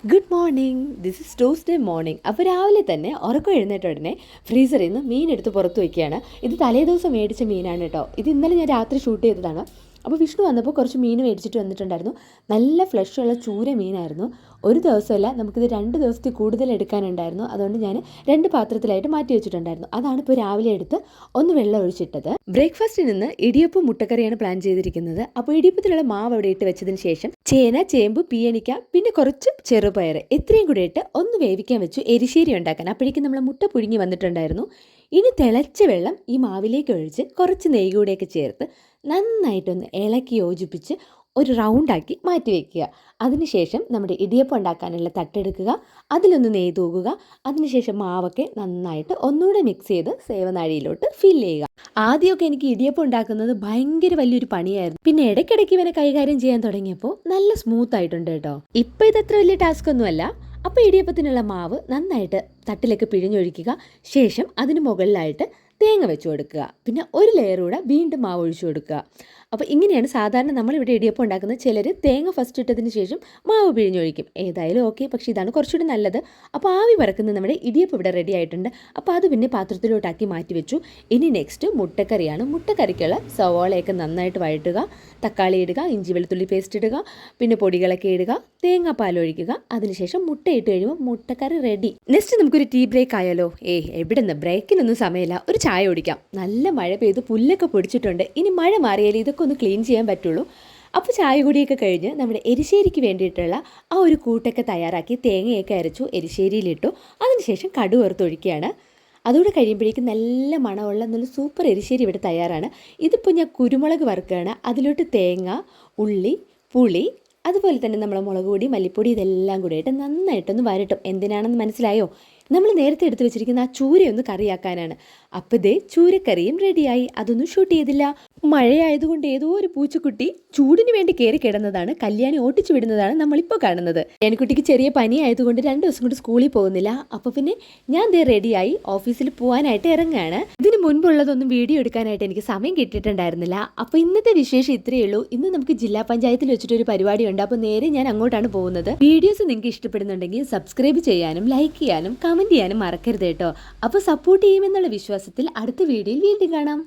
Good morning. This is Tuesday morning. അപ്പോൾ രാവിലെ തന്നെ ഉറക്കം എഴുന്നേറ്റ ഉടനെ ഫ്രീസറിൽ നിന്ന് മീൻ എടുത്ത് പുറത്ത് വയ്ക്കുകയാണ്. ഇത് തലേദിവസം മേടിച്ച മീനാണ് കേട്ടോ. ഇത് ഇന്നലെ ഞാൻ രാത്രി ഷൂട്ട് ചെയ്തതാണ്. അപ്പോൾ വിഷ്ണു വന്നപ്പോൾ കുറച്ച് മീൻ മേടിച്ചിട്ട് വന്നിട്ടുണ്ടായിരുന്നു. നല്ല ഫ്ലഷുള്ള ചൂര മീനായിരുന്നു. ഒരു ദിവസമല്ല, നമുക്കിത് 2 ദിവസത്തിൽ കൂടുതൽ എടുക്കാനുണ്ടായിരുന്നു. അതുകൊണ്ട് ഞാൻ 2 പാത്രത്തിലായിട്ട് മാറ്റി വെച്ചിട്ടുണ്ടായിരുന്നു. അതാണ് ഇപ്പോൾ രാവിലെ എടുത്ത് ഒന്ന് വെള്ളം ഒഴിച്ചിട്ടത്. ബ്രേക്ക്ഫാസ്റ്റിൽ നിന്ന് ഇടിയപ്പം മുട്ടക്കറിയാണ് പ്ലാൻ ചെയ്തിരിക്കുന്നത്. അപ്പോൾ ഇടിയപ്പത്തിലുള്ള മാവ് അവിടെ ഇട്ട് വെച്ചതിന് ശേഷം ചേന, ചേമ്പ്, പീയണിക്ക, പിന്നെ കുറച്ച് ചെറുപയർ ഇത്രയും കൂടെ ഇട്ട് ഒന്ന് വേവിക്കാൻ വെച്ചു എരിശ്ശേരി ഉണ്ടാക്കാൻ. അപ്പോഴേക്കും നമ്മൾ മുട്ട പുഴുങ്ങി വന്നിട്ടുണ്ടായിരുന്നു. ഇനി തിളച്ച വെള്ളം ഈ മാവിലേക്ക് ഒഴിച്ച് കുറച്ച് നെയ്യ് കൂടെയൊക്കെ ചേർത്ത് നന്നായിട്ടൊന്ന് ഇളക്കി യോജിപ്പിച്ച് ഒരു റൗണ്ടാക്കി മാറ്റി വയ്ക്കുക. അതിനുശേഷം നമ്മുടെ ഇടിയപ്പം ഉണ്ടാക്കാനുള്ള തട്ടെടുക്കുക, അതിലൊന്ന് നെയ്യ് തൂകുക. അതിനുശേഷം മാവൊക്കെ നന്നായിട്ട് ഒന്നുകൂടെ മിക്സ് ചെയ്ത് സേവനാഴിയിലോട്ട് ഫില്ല് ചെയ്യുക. ആദ്യമൊക്കെ എനിക്ക് ഇടിയപ്പം ഉണ്ടാക്കുന്നത് ഭയങ്കര വലിയൊരു പണിയായിരുന്നു. പിന്നെ ഇടയ്ക്കിടയ്ക്ക് ഇവനെ കൈകാര്യം ചെയ്യാൻ തുടങ്ങിയപ്പോൾ നല്ല സ്മൂത്ത് ആയിട്ടുണ്ട് കേട്ടോ. ഇപ്പം ഇതത്ര വലിയ ടാസ്ക് ഒന്നുമല്ല. അപ്പോൾ ഇടിയപ്പത്തിനുള്ള മാവ് നന്നായിട്ട് തട്ടിലേക്ക് പിഴിഞ്ഞൊഴിക്കുക. ശേഷം അതിന് മുകളിലായിട്ട് തേങ്ങ വെച്ച് കൊടുക്കുക. പിന്നെ ഒരു ലെയർ കൂടെ വീണ്ടും മാവ് ഒഴിച്ചു കൊടുക്കുക. അപ്പോൾ ഇങ്ങനെയാണ് സാധാരണ നമ്മളിവിടെ ഇടിയപ്പം ഉണ്ടാക്കുന്നത്. ചിലർ തേങ്ങ ഫസ്റ്റ് ഇട്ടതിന് ശേഷം മാവ് പിഴിഞ്ഞൊഴിക്കും. ഏതായാലും ഓക്കെ, പക്ഷേ ഇതാണ് കുറച്ചുകൂടി നല്ലത്. അപ്പോൾ ആവി പറക്കുന്ന നമ്മുടെ ഇടിയപ്പം ഇവിടെ റെഡി ആയിട്ടുണ്ട്. അപ്പോൾ അത് പിന്നെ പാത്രത്തിലോട്ടാക്കി മാറ്റി വെച്ചു. ഇനി നെക്സ്റ്റ് മുട്ടക്കറിയാണ്. മുട്ടക്കറിക്കുള്ള സവാളയൊക്കെ നന്നായിട്ട് വഴറ്റുക, തക്കാളി ഇടുക, ഇഞ്ചി വെളുത്തുള്ളി പേസ്റ്റ് ഇടുക, പിന്നെ പൊടികളൊക്കെ ഇടുക, തേങ്ങാപ്പാൽ ഒഴിക്കുക. അതിനുശേഷം മുട്ട ഇട്ട് കഴിയുമ്പോൾ മുട്ടക്കറി റെഡി. നെക്സ്റ്റ് നമുക്കൊരു ടീ ബ്രേക്ക് ആയാലോ? എവിടെ നിന്ന്, ബ്രേക്കിനൊന്നും സമയമില്ല, ഒരു ചായ കുടിക്കാം. നല്ല മഴ പെയ്ത് പുല്ലൊക്കെ പൊടിച്ചിട്ടുണ്ട്. ഇനി മഴ മാറിയാൽ ഇതൊക്കെ ഒന്ന് ക്ലീൻ ചെയ്യാൻ പറ്റുള്ളൂ. അപ്പോൾ ചായ കുടിയൊക്കെ കഴിഞ്ഞ് നമ്മുടെ എരിശ്ശേരിക്ക് വേണ്ടിയിട്ടുള്ള ആ ഒരു കൂട്ടൊക്കെ തയ്യാറാക്കി തേങ്ങയൊക്കെ അരച്ചു എരിശ്ശേരിയിലിട്ടു. അതിനുശേഷം കടുക് വറുത്തൊഴിക്കുകയാണ്. അതുകൂടെ കഴിയുമ്പോഴേക്കും നല്ല മണമുള്ള നല്ല സൂപ്പർ എരിശ്ശേരി ഇവിടെ തയ്യാറാണ്. ഇതിപ്പോൾ ഞാൻ കുരുമുളക് വറുക്കുകയാണ്. അതിലോട്ട് തേങ്ങ, ഉള്ളി, പുളി, അതുപോലെ തന്നെ നമ്മൾ മുളക് പൊടി, മല്ലിപ്പൊടി ഇതെല്ലാം കൂടി ആയിട്ട് നന്നായിട്ടൊന്ന് വരട്ടും. എന്തിനാണെന്ന് മനസ്സിലായോ? നമ്മൾ നേരത്തെ എടുത്ത് വെച്ചിരിക്കുന്ന ആ ചൂരയൊന്ന് കറിയാക്കാനാണ്. അപ്പോൾ ഇതേ ചൂരക്കറിയും റെഡിയായി. അതൊന്നും ഷൂട്ട് ചെയ്തില്ല. മഴയായതുകൊണ്ട് ഏതോ ഒരു പൂച്ചക്കുട്ടി ചൂടിന് വേണ്ടി കയറി കിടന്നതാണ്. കല്യാണി ഓട്ടിച്ചു വിടുന്നതാണ് നമ്മളിപ്പോൾ കാണുന്നത്. കല്യാണിക്കുട്ടിക്ക് ചെറിയ പനി ആയതുകൊണ്ട് 2 ദിവസം കൊണ്ട് സ്കൂളിൽ പോകുന്നില്ല. അപ്പോൾ പിന്നെ ഞാൻ ദേ റെഡിയായി ഓഫീസിൽ പോകാനായിട്ട് ഇറങ്ങുകയാണ്. ഇതിന് മുൻപുള്ളതൊന്നും വീഡിയോ എടുക്കാനായിട്ട് എനിക്ക് സമയം കിട്ടിയിട്ടുണ്ടായിരുന്നില്ല. അപ്പോൾ ഇന്നത്തെ വിശേഷം ഇത്രയേ ഉള്ളൂ. ഇന്ന് നമുക്ക് ജില്ലാ പഞ്ചായത്തിൽ വെച്ചിട്ടൊരു പരിപാടിയുണ്ട്. അപ്പോൾ നേരെ ഞാൻ അങ്ങോട്ടാണ് പോകുന്നത്. വീഡിയോസ് നിങ്ങൾക്ക് ഇഷ്ടപ്പെടുന്നുണ്ടെങ്കിൽ സബ്സ്ക്രൈബ് ചെയ്യാനും ലൈക്ക് ചെയ്യാനും കമൻറ്റ് ചെയ്യാനും മറക്കരുത് കേട്ടോ. അപ്പോൾ സപ്പോർട്ട് ചെയ്യുമെന്നുള്ള വിശ്വാസത്തിൽ അടുത്ത വീഡിയോയിൽ വീണ്ടും കാണാം.